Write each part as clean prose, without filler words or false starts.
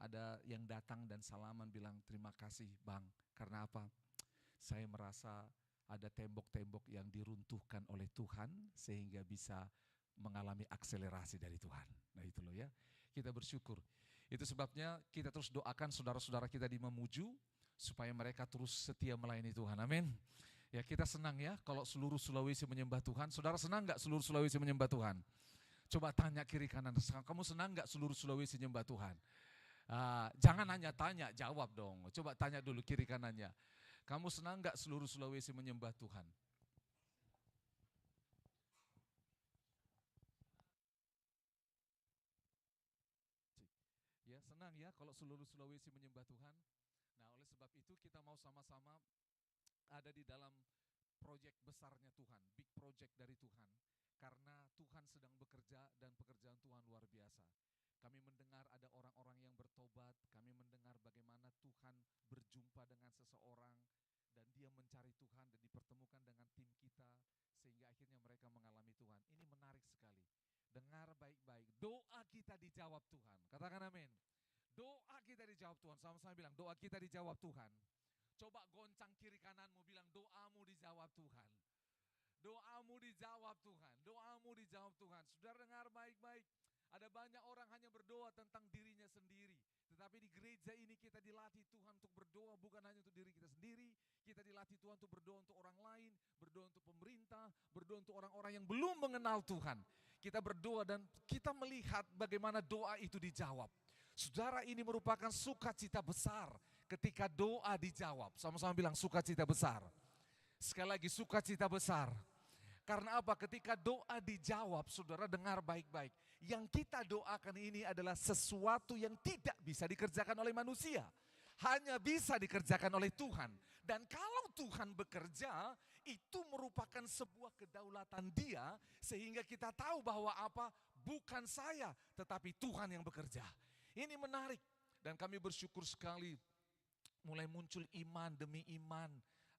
ada yang datang dan salaman bilang terima kasih Bang. Karena apa? Saya merasa ada tembok-tembok yang diruntuhkan oleh Tuhan sehingga bisa mengalami akselerasi dari Tuhan. Nah itu loh ya, kita bersyukur. Itu sebabnya kita terus doakan saudara-saudara kita di Mamuju supaya mereka terus setia melayani Tuhan. Amin. Ya kita senang ya kalau seluruh Sulawesi menyembah Tuhan. Saudara senang gak seluruh Sulawesi menyembah Tuhan? Coba tanya kiri kanan, kamu senang gak seluruh Sulawesi menyembah Tuhan? Jangan hanya tanya, jawab dong. Coba tanya dulu kiri kanannya. Kamu senang gak seluruh Sulawesi menyembah Tuhan? Ya senang ya kalau seluruh Sulawesi menyembah Tuhan. Nah oleh sebab itu kita mau sama-sama ada di dalam proyek besarnya Tuhan, big project dari Tuhan. Karena Tuhan sedang bekerja dan pekerjaan Tuhan luar biasa. Kami mendengar ada orang-orang yang bertobat, kami mendengar bagaimana Tuhan berjumpa dengan seseorang dan dia mencari Tuhan dan dipertemukan dengan tim kita sehingga akhirnya mereka mengalami Tuhan. Ini menarik sekali. Dengar baik-baik, doa kita dijawab Tuhan. Katakan amin. Doa kita dijawab Tuhan. Sama-sama bilang doa kita dijawab Tuhan. Coba goncang kiri kananmu bilang doamu dijawab Tuhan. Doamu dijawab Tuhan, doamu dijawab Tuhan. Saudara dengar baik-baik. Ada banyak orang hanya berdoa tentang dirinya sendiri. Tetapi di gereja ini kita dilatih Tuhan untuk berdoa bukan hanya untuk diri kita sendiri. Kita dilatih Tuhan untuk berdoa untuk orang lain, berdoa untuk pemerintah, berdoa untuk orang-orang yang belum mengenal Tuhan. Kita berdoa dan kita melihat bagaimana doa itu dijawab. Saudara, ini merupakan sukacita besar ketika doa dijawab. Sama-sama bilang sukacita besar. Sekali lagi sukacita besar. Karena apa? Ketika doa dijawab, saudara dengar baik-baik. Yang kita doakan ini adalah sesuatu yang tidak bisa dikerjakan oleh manusia. Hanya bisa dikerjakan oleh Tuhan. Dan kalau Tuhan bekerja, itu merupakan sebuah kedaulatan Dia. Sehingga kita tahu bahwa apa? Bukan saya, tetapi Tuhan yang bekerja. Ini menarik. Dan kami bersyukur sekali mulai muncul iman demi iman.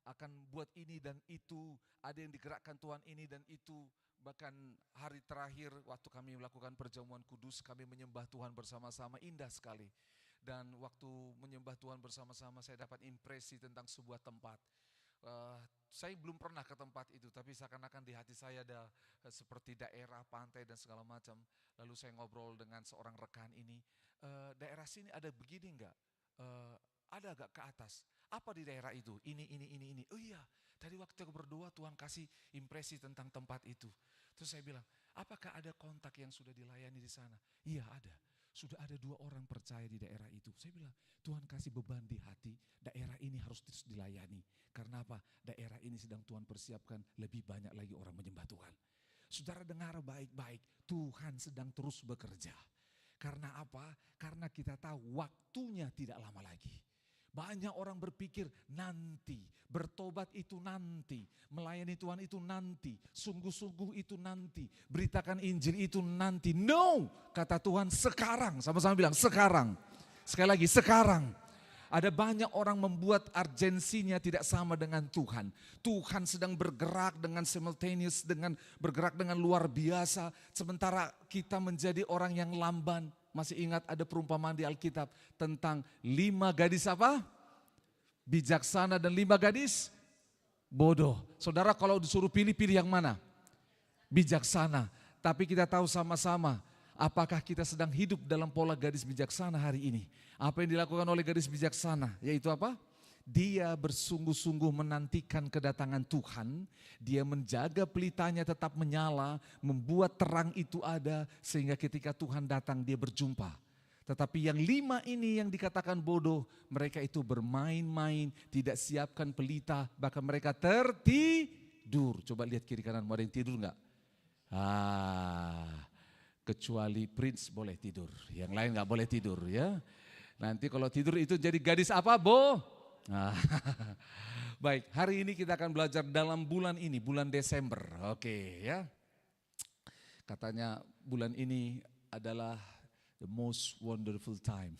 Akan buat ini dan itu, ada yang digerakkan Tuhan ini dan itu. Bahkan hari terakhir waktu kami melakukan perjamuan kudus, kami menyembah Tuhan bersama-sama, indah sekali. Dan waktu menyembah Tuhan bersama-sama saya dapat impresi tentang sebuah tempat. Saya belum pernah ke tempat itu, tapi seakan-akan di hati saya ada seperti daerah pantai dan segala macam. Lalu saya ngobrol dengan seorang rekan ini, daerah sini ada begini enggak? Ada agak ke atas. Apa di daerah itu? Ini. Oh iya, tadi waktu aku berdoa Tuhan kasih impresi tentang tempat itu. Terus saya bilang, apakah ada kontak yang sudah dilayani di sana? Iya ada. Sudah ada 2 orang percaya di daerah itu. Saya bilang, Tuhan kasih beban di hati, daerah ini harus terus dilayani. Karena apa? Daerah ini sedang Tuhan persiapkan lebih banyak lagi orang menyembah Tuhan. Saudara dengar baik-baik, Tuhan sedang terus bekerja. Karena apa? Karena kita tahu waktunya tidak lama lagi. Banyak orang berpikir nanti, bertobat itu nanti, melayani Tuhan itu nanti, sungguh-sungguh itu nanti, beritakan Injil itu nanti. No, kata Tuhan sekarang, sama-sama bilang sekarang. Sekali lagi sekarang. Ada banyak orang membuat urgensinya tidak sama dengan Tuhan. Tuhan sedang bergerak dengan simultaneous, dengan bergerak dengan luar biasa. Sementara kita menjadi orang yang lamban. Masih ingat ada perumpamaan di Alkitab tentang 5 gadis apa? Bijaksana dan 5 gadis bodoh. Saudara kalau disuruh pilih yang mana? Bijaksana. Tapi kita tahu sama-sama apakah kita sedang hidup dalam pola gadis bijaksana hari ini. Apa yang dilakukan oleh gadis bijaksana? Yaitu apa? Dia bersungguh-sungguh menantikan kedatangan Tuhan. Dia menjaga pelitanya tetap menyala, membuat terang itu ada sehingga ketika Tuhan datang dia berjumpa. Tetapi yang 5 ini yang dikatakan bodoh, mereka itu bermain-main, tidak siapkan pelita, bahkan mereka tertidur. Coba lihat kiri kanan, ada yang tidur enggak? Kecuali Prince boleh tidur, yang lain enggak boleh tidur ya. Nanti kalau tidur itu jadi gadis apa, Bo? Baik, hari ini kita akan belajar dalam bulan ini, bulan Desember. Oke ya. Katanya bulan ini adalah the most wonderful time.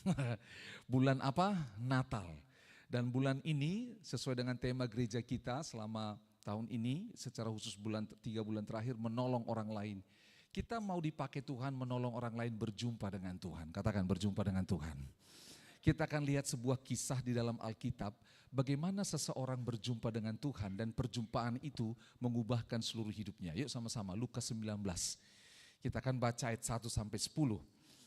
Bulan apa? Natal. Dan bulan ini sesuai dengan tema gereja kita selama tahun ini, secara khusus 3 bulan terakhir menolong orang lain. Kita mau dipakai Tuhan menolong orang lain berjumpa dengan Tuhan. Katakan berjumpa dengan Tuhan. kita akan lihat sebuah kisah di dalam Alkitab, bagaimana seseorang berjumpa dengan Tuhan dan perjumpaan itu mengubahkan seluruh hidupnya. Yuk sama-sama, Lukas 19. Kita akan baca ayat 1 sampai 10.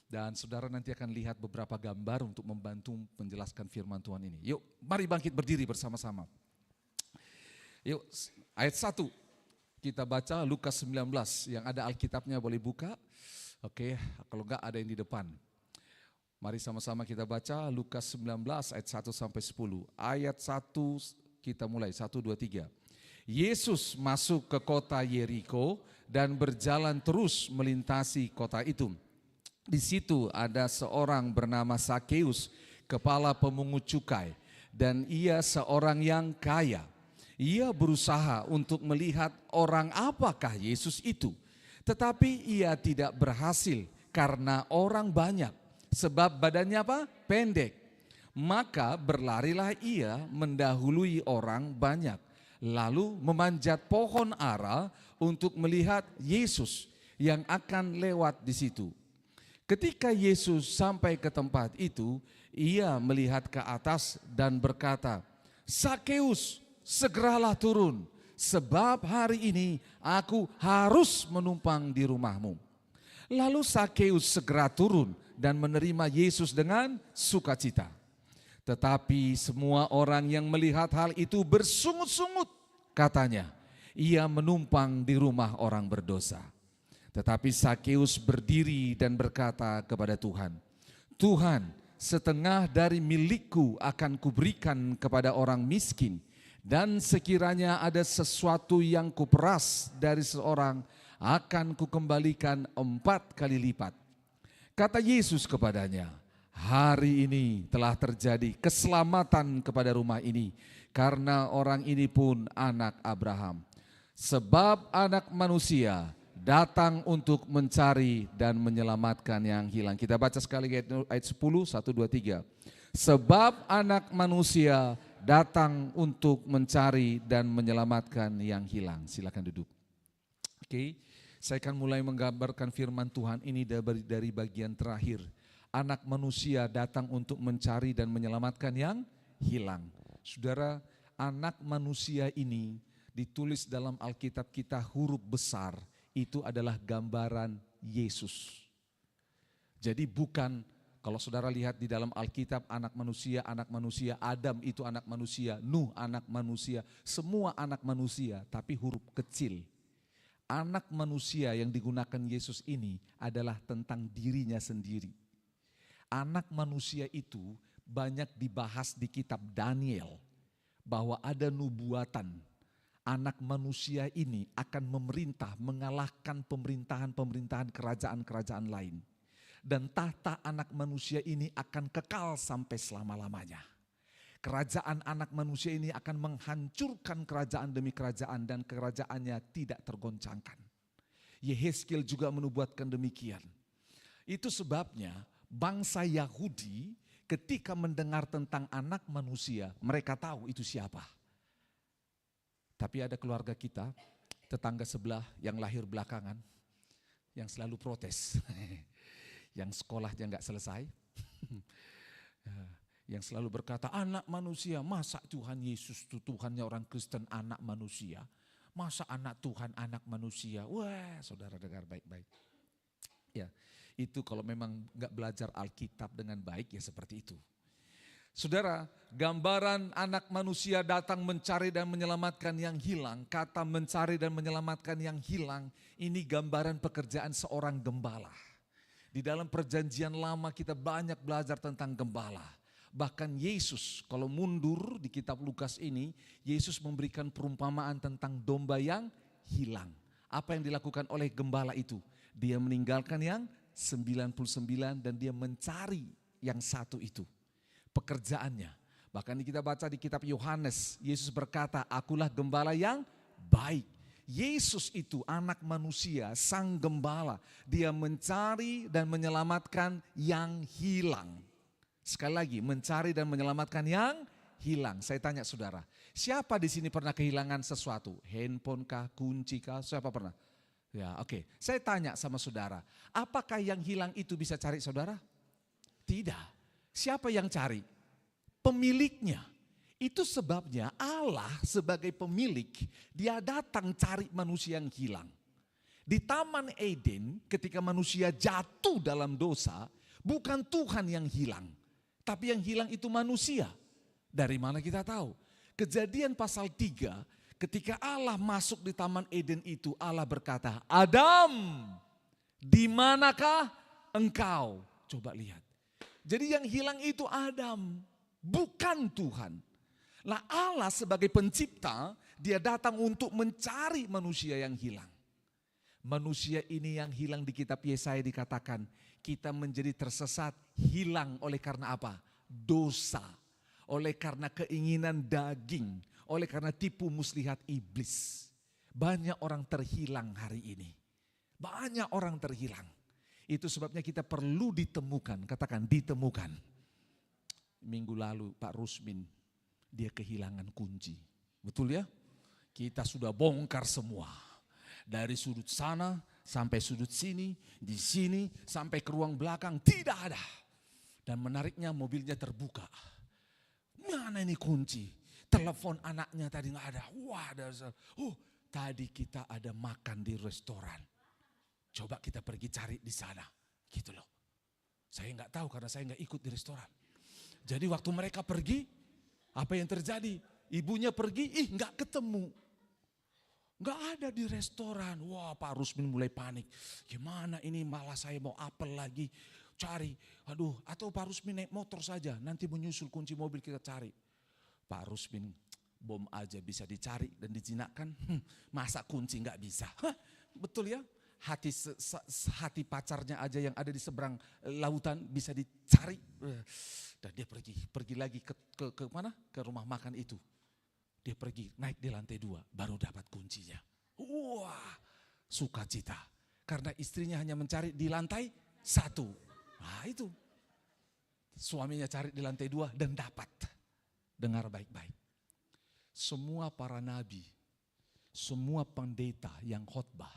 Dan saudara nanti akan lihat beberapa gambar untuk membantu menjelaskan firman Tuhan ini. Yuk, mari bangkit berdiri bersama-sama. Yuk, ayat 1. Kita baca Lukas 19. Yang ada Alkitabnya boleh buka. Oke, kalau enggak ada yang di depan. Mari sama-sama kita baca Lukas 19 ayat 1 sampai 10. Ayat 1 kita mulai, 1, 2, 3. Yesus masuk ke kota Yeriko dan berjalan terus melintasi kota itu. Di situ ada seorang bernama Sakeus, kepala pemungut cukai, dan ia seorang yang kaya. Ia berusaha untuk melihat orang apakah Yesus itu, tetapi ia tidak berhasil karena orang banyak, sebab badannya apa? Pendek. Maka berlarilah ia mendahului orang banyak, lalu memanjat pohon ara untuk melihat Yesus yang akan lewat di situ. Ketika Yesus sampai ke tempat itu, ia melihat ke atas dan berkata, "Sakeus, segeralah turun, sebab hari ini aku harus menumpang di rumahmu." Lalu Sakeus segera turun dan menerima Yesus dengan sukacita. Tetapi semua orang yang melihat hal itu bersungut-sungut, katanya, ia menumpang di rumah orang berdosa. Tetapi Sakeus berdiri dan berkata kepada Tuhan, "Tuhan, setengah dari milikku akan kuberikan kepada orang miskin, dan sekiranya ada sesuatu yang kuperas dari seorang, akan kukembalikan 4 kali lipat." Kata Yesus kepadanya, "Hari ini telah terjadi keselamatan kepada rumah ini, karena orang ini pun anak Abraham. Sebab anak manusia datang untuk mencari dan menyelamatkan yang hilang." Kita baca sekali ayat 10, 1, 2, 3. Sebab anak manusia datang untuk mencari dan menyelamatkan yang hilang. Silakan duduk. Oke, saya akan mulai menggambarkan firman Tuhan ini dari bagian terakhir. Anak manusia datang untuk mencari dan menyelamatkan yang hilang. Saudara, anak manusia ini ditulis dalam Alkitab kita huruf besar. Itu adalah gambaran Yesus. Jadi bukan, kalau saudara lihat di dalam Alkitab, anak manusia, Adam itu anak manusia, Nuh anak manusia, semua anak manusia, tapi huruf kecil. Anak manusia yang digunakan Yesus ini adalah tentang dirinya sendiri. Anak manusia itu banyak dibahas di kitab Daniel, bahwa ada nubuatan. Anak manusia ini akan memerintah, mengalahkan pemerintahan kerajaan-kerajaan lain. Dan tahta anak manusia ini akan kekal sampai selama-lamanya. Kerajaan anak manusia ini akan menghancurkan kerajaan demi kerajaan dan kerajaannya tidak tergoncangkan. Yehezkiel juga menubuatkan demikian. Itu sebabnya bangsa Yahudi ketika mendengar tentang anak manusia, mereka tahu itu siapa. Tapi ada keluarga kita, tetangga sebelah yang lahir belakangan, yang selalu protes, yang sekolahnya nggak selesai, yang selalu berkata, anak manusia, masa Tuhan Yesus itu Tuhannya orang Kristen anak manusia, masa anak Tuhan anak manusia, wah saudara dengar baik-baik. Ya, itu kalau memang nggak belajar Alkitab dengan baik ya seperti itu. Saudara, gambaran anak manusia datang mencari dan menyelamatkan yang hilang. Kata mencari dan menyelamatkan yang hilang, ini gambaran pekerjaan seorang gembala. Di dalam perjanjian lama kita banyak belajar tentang gembala. Bahkan Yesus, kalau mundur di kitab Lukas ini, Yesus memberikan perumpamaan tentang domba yang hilang. Apa yang dilakukan oleh gembala itu? Dia meninggalkan yang 99 dan dia mencari yang satu itu. Pekerjaannya. Bahkan kita baca di kitab Yohanes, Yesus berkata, "Akulah gembala yang baik." Yesus itu anak manusia, sang gembala. Dia mencari dan menyelamatkan yang hilang. Sekali lagi, mencari dan menyelamatkan yang hilang. Saya tanya saudara, siapa di sini pernah kehilangan sesuatu? Handphone kah, kunci kah, siapa pernah? Ya, oke. Saya tanya sama saudara, apakah yang hilang itu bisa cari saudara? Tidak. Siapa yang cari? Pemiliknya. Itu sebabnya Allah sebagai pemilik, dia datang cari manusia yang hilang. Di Taman Eden ketika manusia jatuh dalam dosa, bukan Tuhan yang hilang. Tapi yang hilang itu manusia. Dari mana kita tahu? Kejadian pasal 3, ketika Allah masuk di Taman Eden itu, Allah berkata, Adam, di manakah engkau? Coba lihat. Jadi yang hilang itu Adam, bukan Tuhan. Nah Allah sebagai pencipta, dia datang untuk mencari manusia yang hilang. Manusia ini yang hilang di kitab Yesaya dikatakan, kita menjadi tersesat, hilang oleh karena apa? Dosa, oleh karena keinginan daging, oleh karena tipu muslihat iblis. Banyak orang terhilang hari ini. Banyak orang terhilang. Itu sebabnya kita perlu ditemukan, katakan ditemukan. Minggu lalu Pak Rusmin, dia kehilangan kunci. Betul ya? Kita sudah bongkar semua. Dari sudut sana sampai sudut sini, di sini sampai ke ruang belakang tidak ada. Dan menariknya mobilnya terbuka. Mana ini kunci? Telepon anaknya tadi nggak ada. Wah, tadi kita ada makan di restoran. Coba kita pergi cari di sana. Gitu loh. Saya nggak tahu karena saya nggak ikut di restoran. Jadi waktu mereka pergi, apa yang terjadi? Ibunya pergi, nggak ketemu. Nggak ada di restoran. Wah, Pak Rusmin mulai panik. Gimana ini, malah saya mau apel lagi. Cari, aduh, atau Pak Rusmin naik motor saja. Nanti menyusul kunci mobil kita cari. Pak Rusmin, bom aja bisa dicari dan dijinakkan. Masa kunci nggak bisa? Betul ya? Hati pacarnya aja yang ada di seberang lautan bisa dicari. Dan dia pergi lagi ke mana? Ke rumah makan itu. Dia pergi naik di lantai 2, baru dapat kuncinya. Wah, sukacita. Karena istrinya hanya mencari di lantai 1. Nah itu. Suaminya cari di lantai 2 dan dapat. Dengar baik-baik. Semua para nabi, semua pendeta yang khotbah,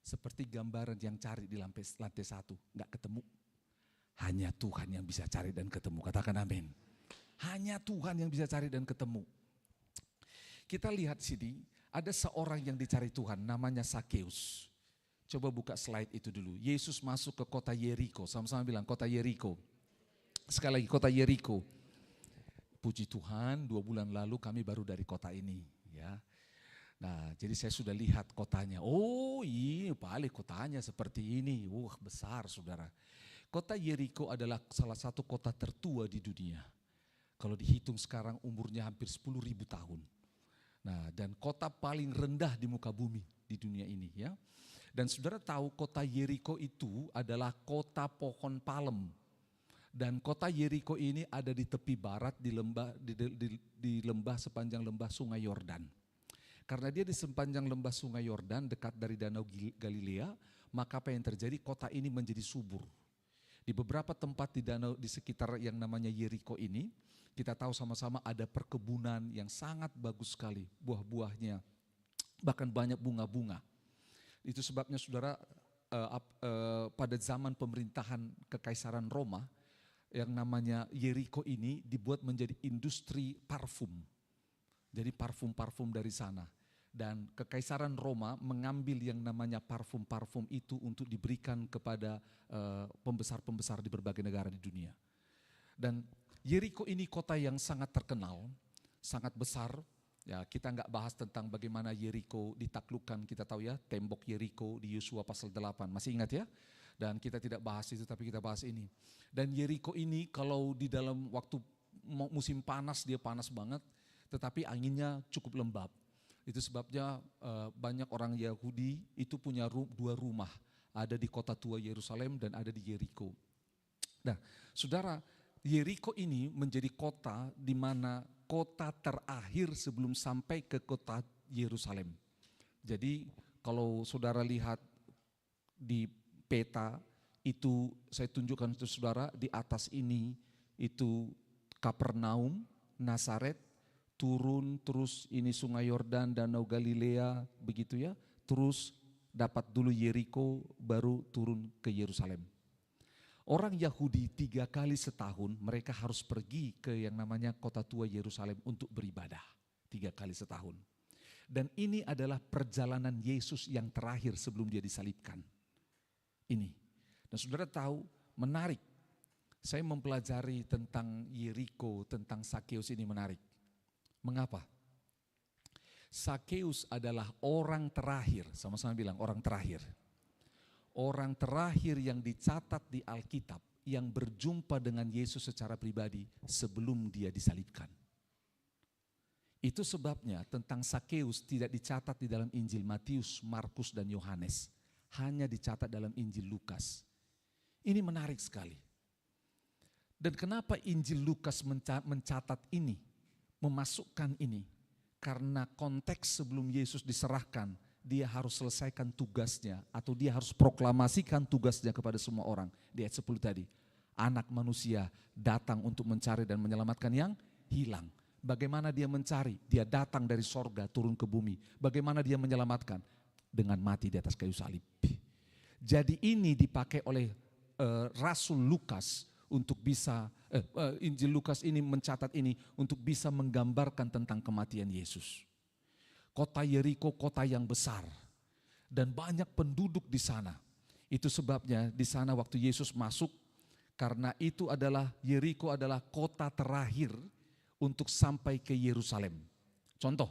seperti gambaran yang cari di lantai 1, gak ketemu. Hanya Tuhan yang bisa cari dan ketemu. Katakan amin. Hanya Tuhan yang bisa cari dan ketemu. Kita lihat sini, ada seorang yang dicari Tuhan, namanya Sakeus. Coba buka slide itu dulu. Yesus masuk ke kota Yeriko, sama-sama bilang kota Yeriko. Sekali lagi kota Yeriko. Puji Tuhan, 2 bulan lalu kami baru dari kota ini. Ya. Nah, jadi saya sudah lihat kotanya. Oh iya, paling kotanya seperti ini. Besar saudara. Kota Yeriko adalah salah satu kota tertua di dunia. Kalau dihitung sekarang umurnya hampir 10.000 tahun. Nah, dan kota paling rendah di muka bumi di dunia ini ya. Dan saudara tahu kota Yeriko itu adalah kota pohon palem. Dan kota Yeriko ini ada di tepi barat di lembah sepanjang lembah Sungai Yordan. Karena dia di sepanjang lembah Sungai Yordan dekat dari Danau Galilea, maka apa yang terjadi? Kota ini menjadi subur. Di beberapa tempat di sekitar yang namanya Yeriko ini, kita tahu sama-sama ada perkebunan yang sangat bagus sekali, buah-buahnya, bahkan banyak bunga-bunga. Itu sebabnya saudara, pada zaman pemerintahan Kekaisaran Roma, yang namanya Yeriko ini dibuat menjadi industri parfum. Jadi parfum-parfum dari sana. Dan Kekaisaran Roma mengambil yang namanya parfum-parfum itu untuk diberikan kepada pembesar-pembesar di berbagai negara di dunia. Dan Yeriko ini kota yang sangat terkenal, sangat besar. Ya, kita nggak bahas tentang bagaimana Yeriko ditaklukkan, kita tahu ya, tembok Yeriko di Yosua pasal 8, masih ingat ya? Dan kita tidak bahas itu, tapi kita bahas ini. Dan Yeriko ini kalau di dalam waktu musim panas, dia panas banget, tetapi anginnya cukup lembab. Itu sebabnya banyak orang Yahudi itu punya 2 rumah. Ada di kota tua Yerusalem dan ada di Yeriko. Nah, saudara, Yeriko ini menjadi kota di mana kota terakhir sebelum sampai ke kota Yerusalem. Jadi kalau saudara lihat di peta itu, saya tunjukkan itu saudara, di atas ini itu Kapernaum, Nazaret, turun terus ini Sungai Yordan, Danau Galilea, begitu ya. Terus dapat dulu Yeriko, baru turun ke Yerusalem. Orang Yahudi 3 kali setahun mereka harus pergi ke yang namanya kota tua Yerusalem untuk beribadah. 3 kali setahun. Dan ini adalah perjalanan Yesus yang terakhir sebelum dia disalibkan. Ini. Dan saudara tahu, menarik. Saya mempelajari tentang Yeriko, tentang Sakeus ini menarik. Mengapa? Sakeus adalah orang terakhir, sama-sama bilang orang terakhir. Orang terakhir yang dicatat di Alkitab yang berjumpa dengan Yesus secara pribadi sebelum dia disalibkan. Itu sebabnya tentang Sakeus tidak dicatat di dalam Injil Matius, Markus, dan Yohanes. Hanya dicatat dalam Injil Lukas. Ini menarik sekali. Dan kenapa Injil Lukas mencatat ini, memasukkan ini? Karena konteks sebelum Yesus diserahkan, dia harus selesaikan tugasnya atau dia harus proklamasikan tugasnya kepada semua orang. Di ayat 10 tadi, Anak Manusia datang untuk mencari dan menyelamatkan yang hilang. Bagaimana dia mencari? Dia datang dari sorga turun ke bumi. Bagaimana dia menyelamatkan? Dengan mati di atas kayu salib. Jadi ini dipakai oleh Rasul Lukas untuk bisa, Injil Lukas ini mencatat ini untuk bisa menggambarkan tentang kematian Yesus. Kota Yeriko, kota yang besar dan banyak penduduk di sana. Itu sebabnya di sana waktu Yesus masuk, karena itu adalah Yeriko adalah kota terakhir untuk sampai ke Yerusalem. Contoh,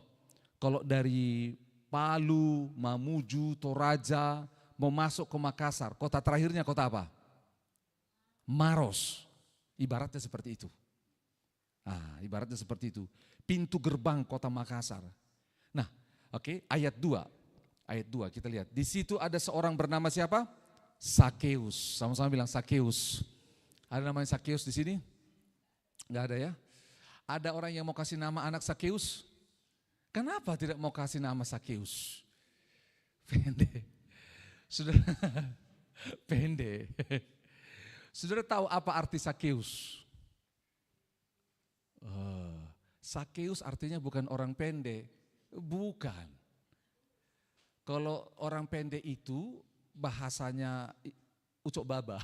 kalau dari Palu, Mamuju, Toraja mau masuk ke Makassar, kota terakhirnya kota apa? Maros. Ibaratnya seperti itu. Ibaratnya seperti itu. Pintu gerbang kota Makassar. Nah, oke, ayat 2. Ayat 2 kita lihat. Di situ ada seorang bernama siapa? Sakeus. Sama-sama bilang Sakeus. Ada namanya Sakeus di sini? Enggak ada ya? Ada orang yang mau kasih nama anak Sakeus? Kenapa tidak mau kasih nama Sakeus? Pende. Saudara, pende. Saudara tahu apa arti Sakeus? Sakeus artinya bukan orang pendek. Bukan. Kalau orang pendek itu bahasanya ucok baba.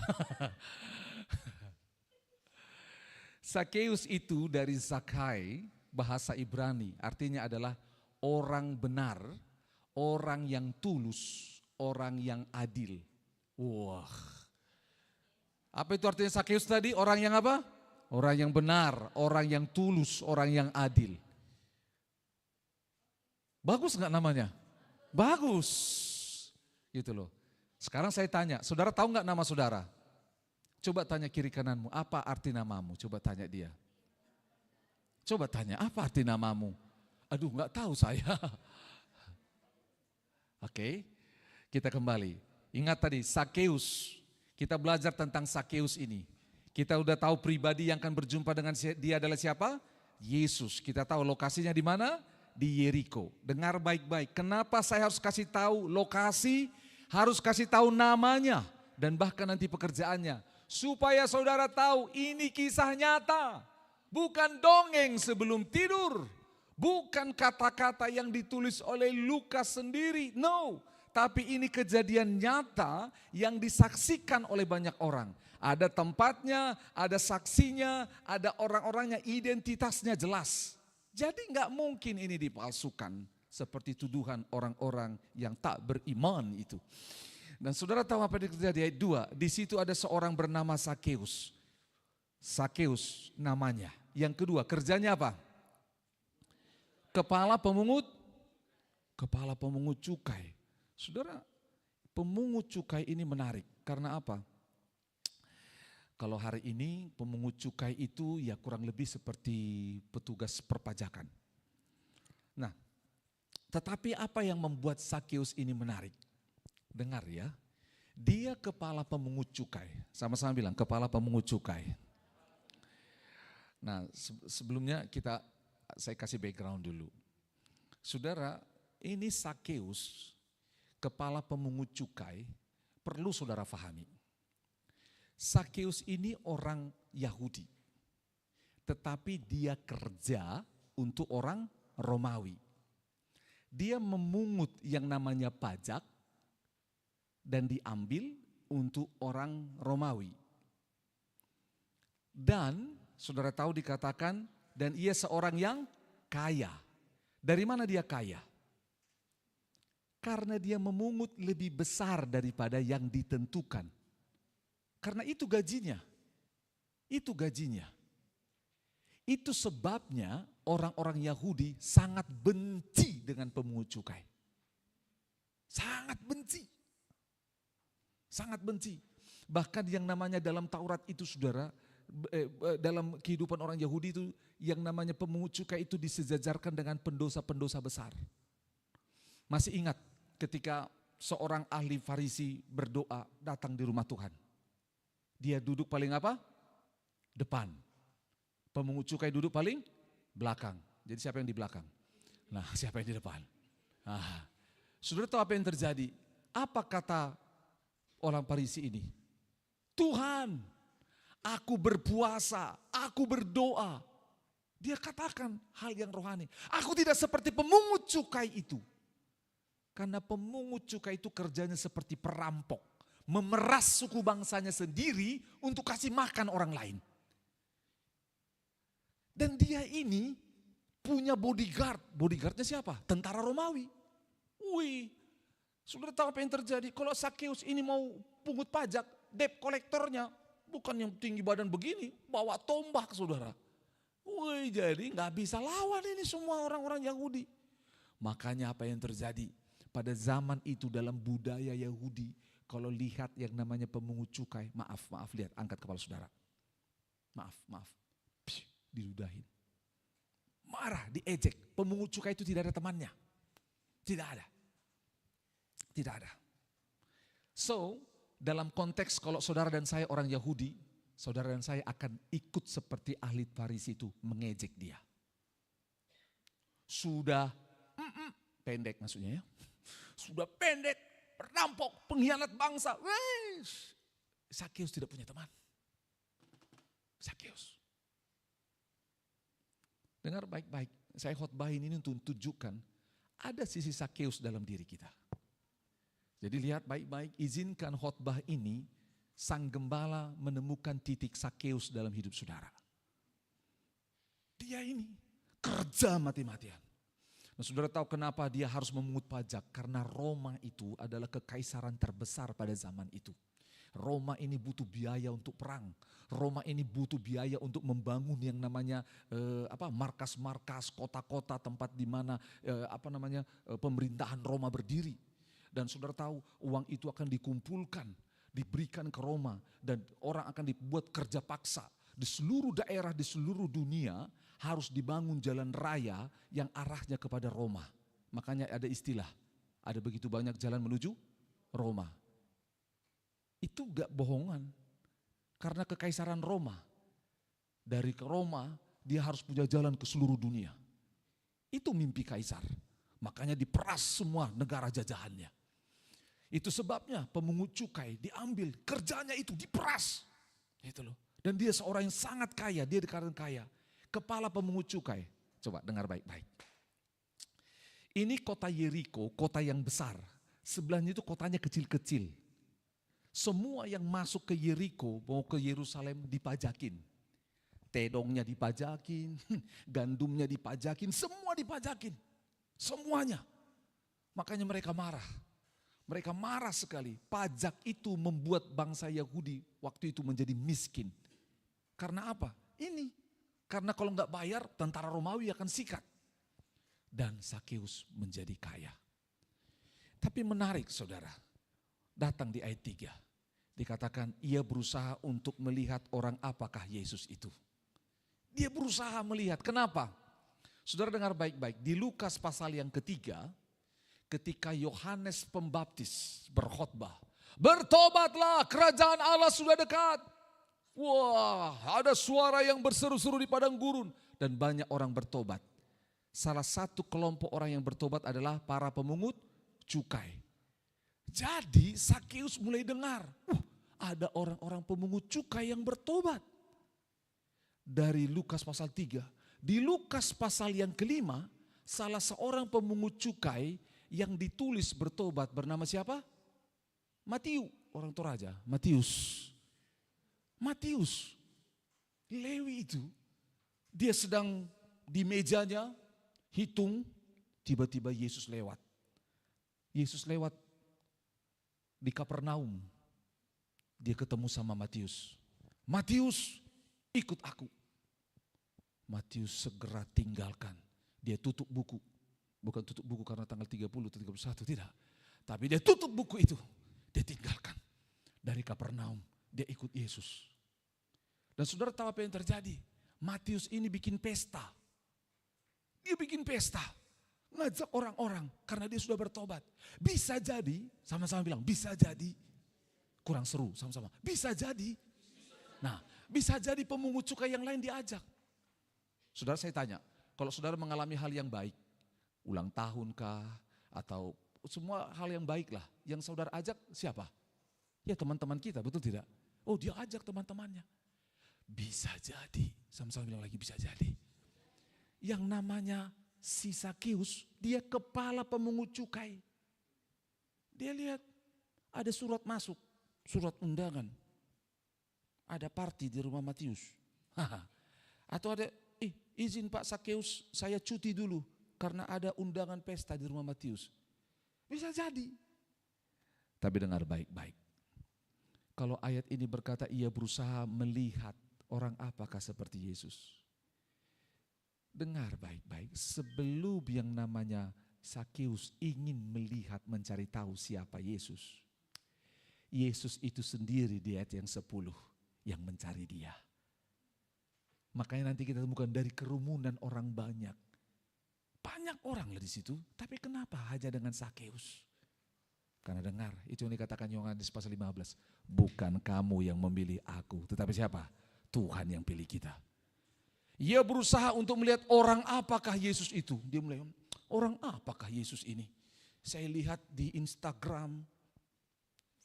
Sakeus itu dari Zakai, bahasa Ibrani, artinya adalah orang benar, orang yang tulus, orang yang adil. Wah. Apa itu artinya Sakeus tadi? Orang yang apa? Orang yang benar, orang yang tulus, orang yang adil. Bagus enggak namanya? Bagus. Gitu loh. Sekarang saya tanya, saudara tahu enggak nama saudara? Coba tanya kiri kananmu, apa arti namamu? Coba tanya dia. Coba tanya, apa arti namamu? Aduh enggak tahu saya. Oke, kita kembali. Ingat tadi, Sakeus. Kita belajar tentang Sakeus ini. Kita udah tahu pribadi yang akan berjumpa dengan dia adalah siapa? Yesus. Kita tahu lokasinya di mana? Di Yeriko. Dengar baik-baik. Kenapa saya harus kasih tahu lokasi? Harus kasih tahu namanya dan bahkan nanti pekerjaannya. Supaya saudara tahu ini kisah nyata. Bukan dongeng sebelum tidur. Bukan kata-kata yang ditulis oleh Lukas sendiri. No. Tapi ini kejadian nyata yang disaksikan oleh banyak orang. Ada tempatnya, ada saksinya, ada orang-orangnya, identitasnya jelas. Jadi enggak mungkin ini dipalsukan seperti tuduhan orang-orang yang tak beriman itu. Dan saudara tahu apa yang terjadi di ayat 2? Di situ ada seorang bernama Sakeus. Sakeus namanya. Yang kedua, kerjanya apa? Kepala pemungut cukai. Saudara, pemungut cukai ini menarik. Karena apa? Kalau hari ini pemungut cukai itu ya kurang lebih seperti petugas perpajakan. Nah, tetapi apa yang membuat Sakeus ini menarik? Dengar ya, dia kepala pemungut cukai. Sama-sama bilang, kepala pemungut cukai. Nah, sebelumnya saya kasih background dulu. Saudara, ini Sakeus, kepala pemungut cukai, perlu saudara pahami. Sakeus ini orang Yahudi, tetapi dia kerja untuk orang Romawi. Dia memungut yang namanya pajak dan diambil untuk orang Romawi. Dan saudara tahu dikatakan, dan ia seorang yang kaya. Dari mana dia kaya? Karena dia memungut lebih besar daripada yang ditentukan. Karena itu gajinya. Itu gajinya. Itu sebabnya orang-orang Yahudi sangat benci dengan pemungut cukai. Sangat benci. Sangat benci. Bahkan yang namanya dalam Taurat itu saudara, dalam kehidupan orang Yahudi itu yang namanya pemungut cukai itu disejajarkan dengan pendosa-pendosa besar. Masih ingat ketika seorang ahli Farisi berdoa datang di rumah Tuhan. Dia duduk paling apa? Depan. Pemungut cukai duduk paling belakang. Jadi siapa yang di belakang? Nah, siapa yang di depan? Nah, saudara tahu apa yang terjadi? Apa kata orang Farisi ini? Tuhan, aku berpuasa, aku berdoa. Dia katakan hal yang rohani. Aku tidak seperti pemungut cukai itu. Karena pemungut cukai itu kerjanya seperti perampok. Memeras suku bangsanya sendiri untuk kasih makan orang lain. Dan dia ini punya bodyguard. Bodyguardnya siapa? Tentara Romawi. Wih, saudara tahu apa yang terjadi? Kalau Sakeus ini mau pungut pajak, debt kolektornya bukan yang tinggi badan begini, bawa tombak saudara. Wih, jadi nggak bisa lawan ini semua orang-orang Yahudi. Makanya apa yang terjadi? Pada zaman itu dalam budaya Yahudi, kalau lihat yang namanya pemungut cukai, maaf lihat, angkat kepala saudara. Maaf, diludahin. Marah, diejek. Pemungut cukai itu tidak ada temannya. Tidak ada. So, dalam konteks kalau saudara dan saya orang Yahudi, saudara dan saya akan ikut seperti ahli Farisi itu mengejek dia. Sudah pendek maksudnya ya. Sudah pendek, perampok, pengkhianat bangsa. Sakeus tidak punya teman. Sakeus. Dengar baik-baik, saya khotbahin ini untuk tunjukkan ada sisi Sakeus dalam diri kita. Jadi lihat baik-baik, izinkan khotbah ini sang gembala menemukan titik Sakeus dalam hidup saudara. Dia ini kerja mati-matian. Nah, saudara tahu kenapa dia harus memungut pajak? Karena Roma itu adalah kekaisaran terbesar pada zaman itu. Roma ini butuh biaya untuk perang. Roma ini butuh biaya untuk membangun yang namanya markas-markas, kota-kota, tempat di mana pemerintahan Roma berdiri. Dan saudara tahu uang itu akan dikumpulkan, diberikan ke Roma dan orang akan dibuat kerja paksa. Di seluruh daerah, di seluruh dunia harus dibangun jalan raya yang arahnya kepada Roma. Makanya ada istilah, ada begitu banyak jalan menuju Roma. Itu gak bohongan, karena kekaisaran Roma. Dari Roma dia harus punya jalan ke seluruh dunia. Itu mimpi kaisar, makanya diperas semua negara jajahannya. Itu sebabnya pemungut cukai diambil, kerjanya itu diperas. Gitu loh. Dan dia seorang yang sangat kaya, dia dikatakan kaya. Kepala pemungut cukai, coba dengar baik-baik. Ini kota Yeriko, kota yang besar. Sebelahnya itu kotanya kecil-kecil. Semua yang masuk ke Yeriko, mau ke Yerusalem dipajakin. Tedongnya dipajakin, gandumnya dipajakin, semua dipajakin. Semuanya. Makanya mereka marah. Mereka marah sekali. Pajak itu membuat bangsa Yahudi waktu itu menjadi miskin. Karena apa? Ini. Karena kalau nggak bayar, tentara Romawi akan sikat. Dan Sakeus menjadi kaya. Tapi menarik saudara. Datang di ayat 3. Dikatakan ia berusaha untuk melihat orang apakah Yesus itu. Dia berusaha melihat. Kenapa? Saudara dengar baik-baik. Di Lukas pasal yang ketiga. Ketika Yohanes Pembaptis berkhotbah. Bertobatlah, kerajaan Allah sudah dekat. Wah, ada suara yang berseru-seru di padang gurun. Dan banyak orang bertobat. Salah satu kelompok orang yang bertobat adalah para pemungut cukai. Jadi Sakeus mulai dengar. Ada orang-orang pemungut cukai yang bertobat. Dari Lukas pasal 3. Di Lukas pasal yang kelima. Salah seorang pemungut cukai yang ditulis bertobat bernama siapa? Matius, orang Toraja, Matius. Lewi itu, dia sedang di mejanya, hitung, tiba-tiba Yesus lewat. Yesus lewat di Kapernaum. Dia ketemu sama Matius. Matius, ikut aku. Matius segera tinggalkan. Dia tutup buku. Bukan tutup buku karena tanggal 30 atau 31, tidak. Tapi dia tutup buku itu. Dia tinggalkan. Dari Kapernaum, dia ikut Yesus. Dan saudara tahu apa yang terjadi? Matius ini bikin pesta. Dia bikin pesta. Ngajak orang-orang karena dia sudah bertobat. Bisa jadi, sama-sama bilang, bisa jadi. Kurang seru, sama-sama. Bisa jadi. Nah, bisa jadi pemungut cukai yang lain diajak. Saudara, saya tanya, kalau saudara mengalami hal yang baik, ulang tahun kah, atau semua hal yang baik lah, yang saudara ajak siapa? Ya teman-teman kita, betul tidak? Oh, dia ajak teman-temannya. Bisa jadi, sama-sama bilang lagi, bisa jadi. Yang namanya si Sakeus, dia kepala pemungut cukai. Dia lihat ada surat masuk, surat undangan. Ada party di rumah Matius. Atau ada, izin Pak Sakeus, saya cuti dulu karena ada undangan pesta di rumah Matius. Bisa jadi. Tapi dengar baik-baik. Kalau ayat ini berkata ia berusaha melihat orang apakah seperti Yesus. Dengar baik-baik, sebelum yang namanya Sakeus ingin melihat, mencari tahu siapa Yesus. Yesus itu sendiri di ayat yang 10 yang mencari dia. Makanya nanti kita temukan dari kerumunan orang banyak. Banyak orang lah di situ, tapi kenapa hanya dengan Sakeus? Karena dengar, itu yang dikatakan Yohanes pasal 15. Bukan kamu yang memilih aku, tetapi siapa? Tuhan yang pilih kita. Ia berusaha untuk melihat orang apakah Yesus itu. Dia mulai, orang apakah Yesus ini? Saya lihat di Instagram,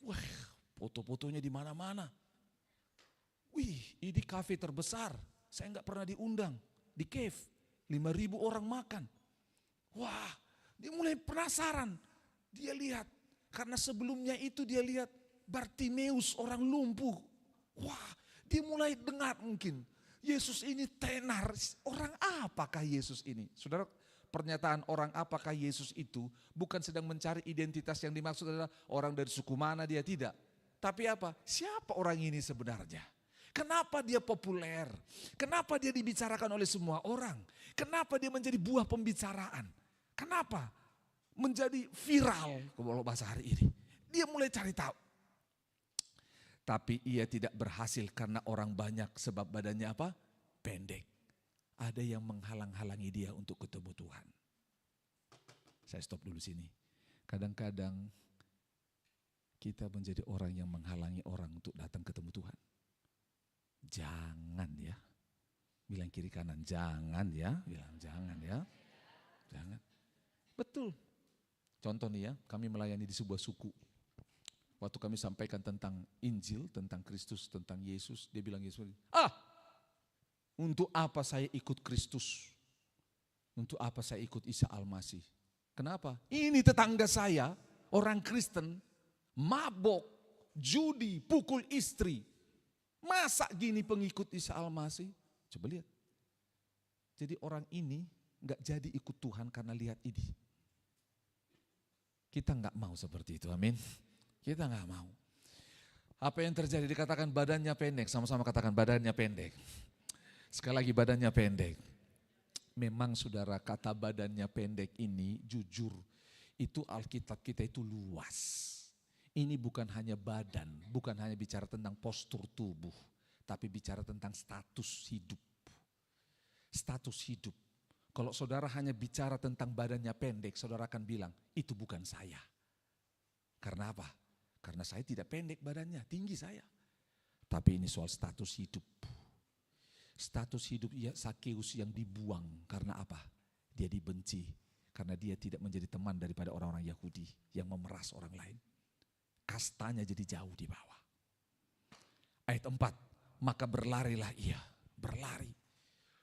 wah foto-fotonya di mana-mana. Wih, ini kafe terbesar, saya nggak pernah diundang. Di cave, 5.000 orang makan. Wah, dia mulai penasaran. Dia lihat, karena sebelumnya itu dia lihat Bartimeus orang lumpuh. Wah, dia mulai dengar mungkin. Yesus ini tenar, orang apakah Yesus ini? Saudara, pernyataan orang apakah Yesus itu bukan sedang mencari identitas, yang dimaksud adalah orang dari suku mana dia, tidak. Tapi apa? Siapa orang ini sebenarnya? Kenapa dia populer? Kenapa dia dibicarakan oleh semua orang? Kenapa dia menjadi buah pembicaraan? Kenapa? Menjadi viral, kalau bahasa hari ini. Dia mulai cari tahu. Tapi ia tidak berhasil karena orang banyak, sebab badannya apa? Pendek. Ada yang menghalang-halangi dia untuk ketemu Tuhan. Saya stop dulu sini. Kadang-kadang kita menjadi orang yang menghalangi orang untuk datang ketemu Tuhan. Jangan ya. Bilang kiri kanan, jangan ya. Bilang jangan ya. Jangan. Betul. Contoh nih ya, kami melayani di sebuah suku. Waktu kami sampaikan tentang Injil, tentang Kristus, tentang Yesus, dia bilang Yesus, untuk apa saya ikut Kristus? Untuk apa saya ikut Isa Al-Masih? Kenapa? Ini tetangga saya, orang Kristen, mabok, judi, pukul istri. Masa gini pengikut Isa Al-Masih? Coba lihat. Jadi orang ini gak jadi ikut Tuhan karena lihat ini. Kita gak mau seperti itu, amin. Kita gak mau. Apa yang terjadi? Dikatakan badannya pendek, sama-sama katakan badannya pendek. Sekali lagi badannya pendek. Memang saudara, kata badannya pendek ini jujur, itu Alkitab kita itu luas. Ini bukan hanya badan, bukan hanya bicara tentang postur tubuh, tapi bicara tentang status hidup. Status hidup. Kalau saudara hanya bicara tentang badannya pendek, saudara akan bilang, itu bukan saya. Karena apa? Karena saya tidak pendek badannya, tinggi saya. Tapi ini soal status hidup. Status hidup Sakeus yang dibuang karena apa? Dia dibenci karena dia tidak menjadi teman daripada orang-orang Yahudi yang memeras orang lain. Kastanya jadi jauh di bawah. Ayat 4, maka berlarilah ia, berlari.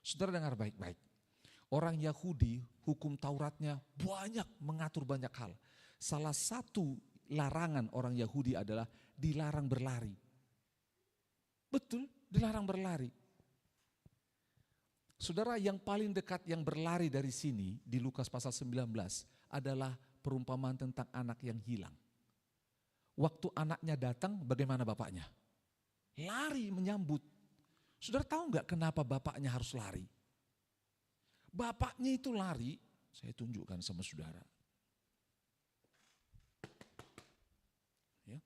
Saudara dengar baik-baik. Orang Yahudi hukum Tauratnya banyak, mengatur banyak hal. Salah satu larangan orang Yahudi adalah dilarang berlari. Betul, dilarang berlari. Saudara, yang paling dekat yang berlari dari sini di Lukas pasal 19 adalah perumpamaan tentang anak yang hilang. Waktu anaknya datang, bagaimana bapaknya? Lari menyambut. Saudara tahu nggak kenapa bapaknya harus lari? Bapaknya itu lari, saya tunjukkan sama saudara. Ya.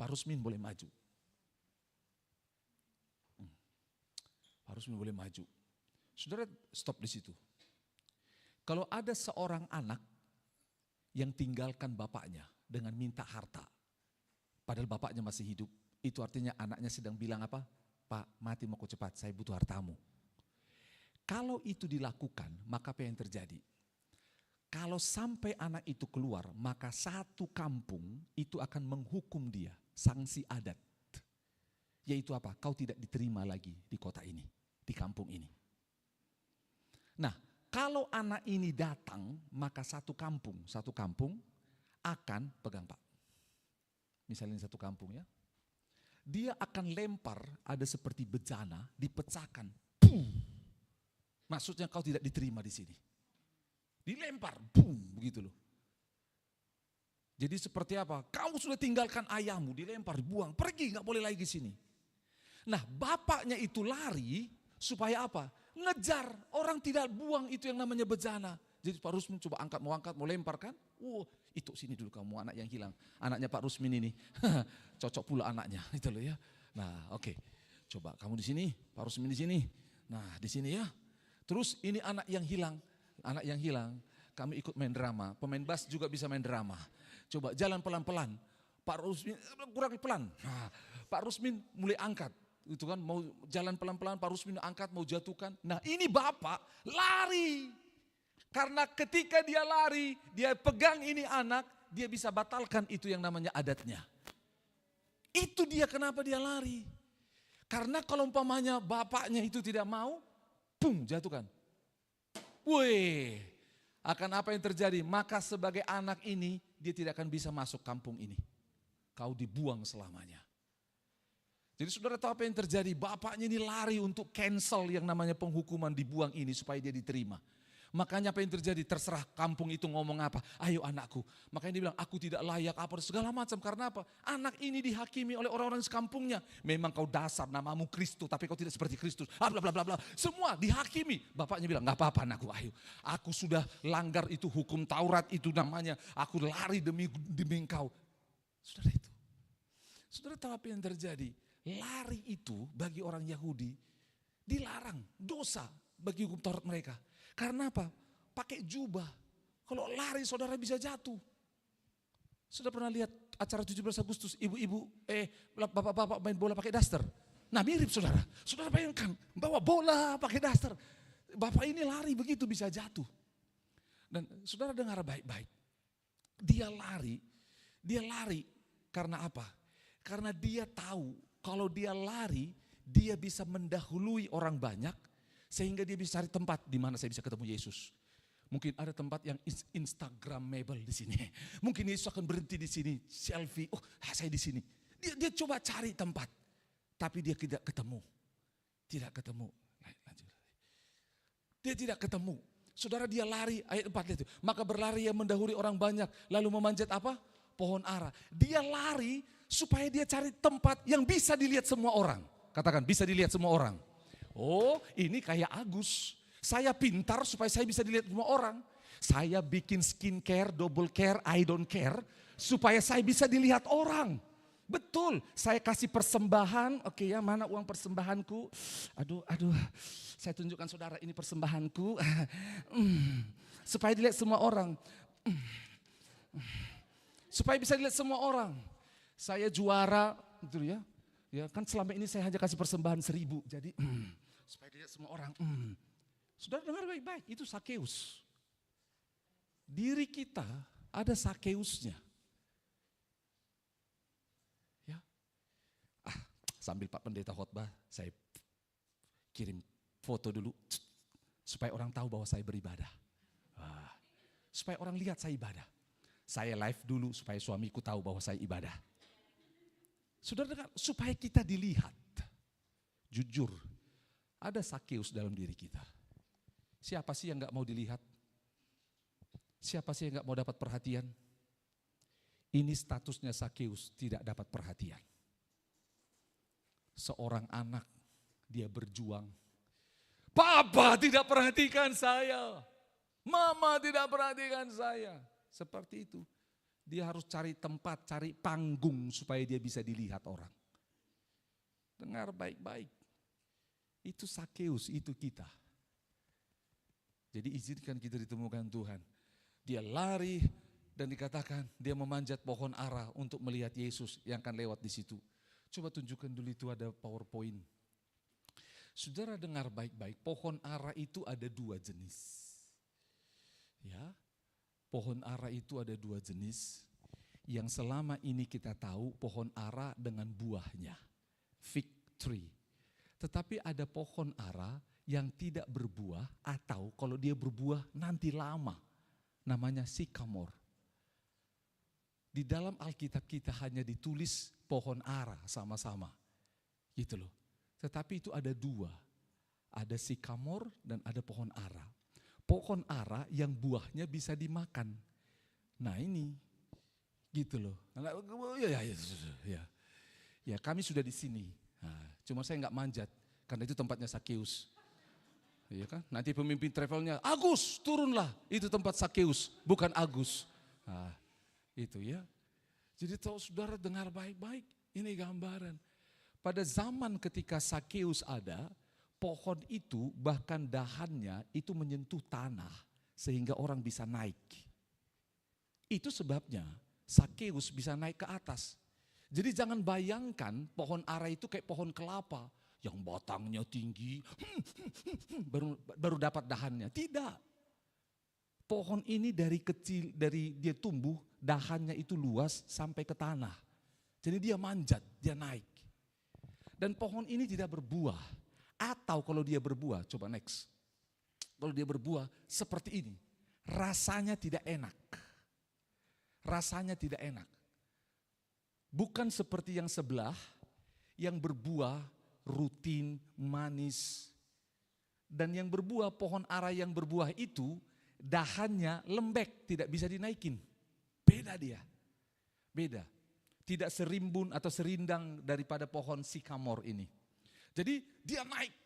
Pak Rusmin boleh maju. Pak Rusmin boleh maju. Saudara stop di situ. Kalau ada seorang anak yang tinggalkan bapaknya dengan minta harta, padahal bapaknya masih hidup, itu artinya anaknya sedang bilang apa? Pak, mati mau cepat, saya butuh hartamu. Kalau itu dilakukan, maka apa yang terjadi? Kalau sampai anak itu keluar, maka satu kampung itu akan menghukum dia, sanksi adat. Yaitu apa? Kau tidak diterima lagi di kota ini, di kampung ini. Nah, kalau anak ini datang, maka satu kampung akan, pegang Pak. Misalnya satu kampung ya. Dia akan lempar, ada seperti bejana, dipecahkan. Boom. Maksudnya kau tidak diterima di sini. Dilempar, boom, begitu loh. Jadi seperti apa? Kau sudah tinggalkan ayahmu, dilempar, buang, pergi, nggak boleh lagi di sini. Nah, bapaknya itu lari supaya apa? Ngejar, orang tidak buang itu yang namanya bejana. Jadi Pak Rusmin coba angkat, mau lempar kan? Itu sini dulu kamu, anak yang hilang. Anaknya Pak Rusmin ini, cocok pula anaknya, itu loh ya. Nah, oke. Coba kamu di sini, Pak Rusmin di sini. Nah, di sini ya. Terus ini anak yang hilang, kami ikut main drama. Pemain bass juga bisa main drama. Coba jalan pelan-pelan. Pak Rusmin kurang pelan. Nah, Pak Rusmin mulai angkat. Itu kan mau jalan pelan-pelan, Pak Rusmin angkat, mau jatuhkan. Nah, ini bapak lari. Karena ketika dia lari, dia pegang ini anak, dia bisa batalkan itu yang namanya adatnya. Itu dia kenapa dia lari. Karena kalau umpamanya bapaknya itu tidak mau, boom, jatuhkan. Wih, akan apa yang terjadi? Maka sebagai anak ini, dia tidak akan bisa masuk kampung ini. Kau dibuang selamanya. Jadi saudara tahu apa yang terjadi? Bapaknya ini lari untuk cancel yang namanya penghukuman dibuang ini supaya dia diterima. Makanya apa yang terjadi? Terserah kampung itu ngomong apa. Ayo anakku. Makanya dia bilang aku tidak layak apa segala macam. Karena apa? Anak ini dihakimi oleh orang-orang sekampungnya. Memang kau dasar namamu Kristus tapi kau tidak seperti Kristus. Bla bla bla bla. Semua dihakimi. Bapaknya bilang enggak apa-apa anakku, ayo. Aku sudah langgar itu hukum Taurat itu namanya. Aku lari demi engkau. Saudara itu. Saudara tahu apa yang terjadi? Lari itu bagi orang Yahudi dilarang, dosa bagi hukum Taurat mereka. Karena apa? Pakai jubah. Kalau lari saudara bisa jatuh. Sudah pernah lihat acara 17 Agustus ibu-ibu, bapak-bapak main bola pakai daster? Nah mirip saudara. Saudara bayangkan bawa bola pakai daster. Bapak ini lari begitu bisa jatuh. Dan saudara dengar baik-baik. Dia lari karena apa? Karena dia tahu kalau dia lari, dia bisa mendahului orang banyak, sehingga dia bisa cari tempat di mana saya bisa ketemu Yesus. Mungkin ada tempat yang instagramable di sini. Mungkin Yesus akan berhenti di sini, selfie. Oh, saya di sini. Dia coba cari tempat, tapi dia tidak ketemu. Lanjut. Dia tidak ketemu. Saudara dia lari, ayat 4 itu. Maka berlari yang mendahului orang banyak, lalu memanjat apa? Pohon ara. Dia lari supaya dia cari tempat yang bisa dilihat semua orang. Katakan bisa dilihat semua orang. Oh ini kayak Agus. Saya pintar supaya saya bisa dilihat semua orang. Saya bikin skincare, double care, I don't care. Supaya saya bisa dilihat orang. Betul, saya kasih persembahan. Oke ya, mana uang persembahanku? Aduh. Saya tunjukkan saudara ini persembahanku. Supaya dilihat semua orang. Supaya bisa dilihat semua orang. Saya juara, gitu ya. Ya kan selama ini saya hanya kasih persembahan 1.000. Jadi supaya dilihat semua orang. Saudara dengar baik-baik, itu Sakeus. Diri kita ada Sakeusnya. Ya. Sambil Pak Pendeta khotbah, saya kirim foto dulu supaya orang tahu bahwa saya beribadah. Supaya orang lihat saya ibadah. Saya live dulu supaya suamiku tahu bahwa saya ibadah. Saudara dengar, supaya kita dilihat. Jujur, Ada Sakeus dalam diri kita. Siapa sih yang gak mau dilihat? Siapa sih yang gak mau dapat perhatian? Ini statusnya Sakeus, tidak dapat perhatian. Seorang anak, dia berjuang. Papa tidak perhatikan saya. Mama tidak perhatikan saya. Seperti itu. Dia harus cari tempat, cari panggung supaya dia bisa dilihat orang. Dengar baik-baik. Itu Sakeus, itu kita. Jadi izinkan kita ditemukan Tuhan. Dia lari dan dikatakan dia memanjat pohon ara untuk melihat Yesus yang akan lewat di situ. Coba tunjukkan dulu itu ada PowerPoint. Saudara dengar baik-baik, pohon ara itu ada 2 jenis. Ya, pohon ara itu ada 2 jenis. Yang selama ini kita tahu pohon ara dengan buahnya, fig tree. Tetapi ada pohon ara yang tidak berbuah atau kalau dia berbuah nanti lama, namanya sycamore. Di dalam Alkitab kita hanya ditulis pohon ara sama-sama, gitu loh. Tetapi itu ada 2, ada sycamore dan ada pohon ara. Pohon ara yang buahnya bisa dimakan. Nah ini, gitu loh. Ya kami sudah di sini. Nah, cuma saya nggak manjat karena itu tempatnya Sakeus. Iya kan? Nanti pemimpin travelnya, Agus turunlah, itu tempat Sakeus, bukan Agus. Nah, itu ya. Jadi tahu saudara dengar baik-baik, ini gambaran. Pada zaman ketika Sakeus ada, pohon itu bahkan dahannya itu menyentuh tanah sehingga orang bisa naik. Itu sebabnya Sakeus bisa naik ke atas. Jadi jangan bayangkan pohon ara itu kayak pohon kelapa yang batangnya tinggi, baru dapat dahannya. Tidak. Pohon ini dari kecil, dari dia tumbuh, dahannya itu luas sampai ke tanah. Jadi dia manjat, dia naik. Dan pohon ini tidak berbuah. Atau kalau dia berbuah, coba next. Kalau dia berbuah seperti ini, rasanya tidak enak. Rasanya tidak enak. Bukan seperti yang sebelah, yang berbuah rutin, manis. Dan yang berbuah, pohon ara yang berbuah itu, dahannya lembek, tidak bisa dinaikin. Beda dia, beda. Tidak serimbun atau serindang daripada pohon sycamore ini. Jadi dia naik.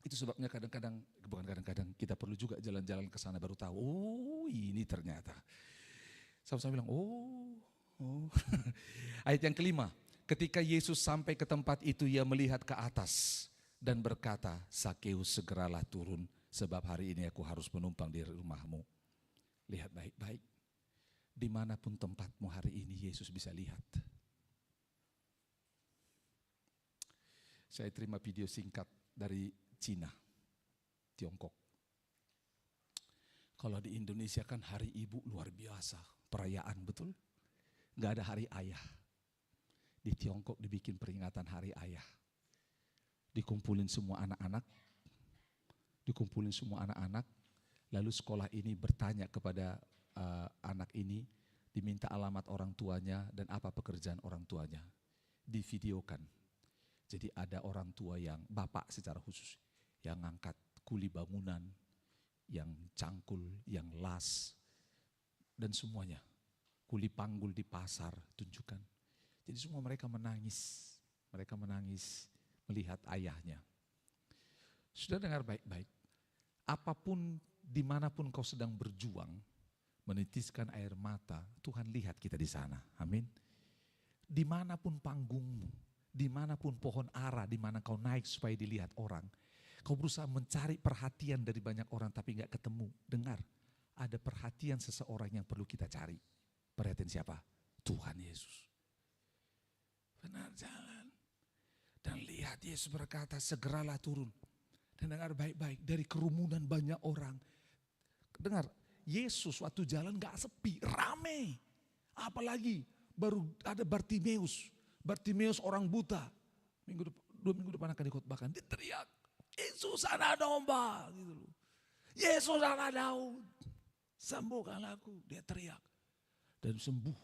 Itu sebabnya kadang-kadang, bukan kadang-kadang, kita perlu juga jalan-jalan ke sana baru tahu, oh ini ternyata. Sama-sama bilang, oh. Ayat yang kelima, ketika Yesus sampai ke tempat itu, ia melihat ke atas dan berkata, Sakeus segeralah turun, sebab hari ini aku harus menumpang di rumahmu. Lihat baik-baik, dimanapun tempatmu hari ini Yesus bisa lihat. Saya terima video singkat dari Cina, Tiongkok. Kalau di Indonesia kan hari ibu luar biasa, perayaan betul. Gak ada hari ayah. Di Tiongkok dibikin peringatan hari ayah. Dikumpulin semua anak-anak. Lalu sekolah ini bertanya kepada anak ini, diminta alamat orang tuanya dan apa pekerjaan orang tuanya. Divideokan. Jadi ada orang tua yang, bapak secara khusus, yang ngangkat kuli bangunan, yang cangkul, yang las, dan semuanya. Kuli panggul di pasar, tunjukkan. Jadi semua mereka menangis melihat ayahnya. Sudah dengar baik-baik, apapun, dimanapun kau sedang berjuang, menitiskan air mata, Tuhan lihat kita di sana, amin. Dimanapun panggungmu, dimanapun pohon ara, dimana kau naik supaya dilihat orang, kau berusaha mencari perhatian dari banyak orang tapi gak ketemu. Dengar, ada perhatian seseorang yang perlu kita cari. Perhatian siapa? Tuhan Yesus. Benar jalan. Dan lihat Yesus berkata, segeralah turun. Dan dengar baik-baik, dari kerumunan banyak orang. Dengar, Yesus waktu jalan gak sepi, rame. Apalagi baru ada Bartimeus. Bartimeus orang buta. 2 minggu depan akan dikotbahkan. Dia teriak, Yesus anak domba. Gitu. Yesus anak Daud. Sembuhkanlah aku. Dia teriak. Dan sembuh.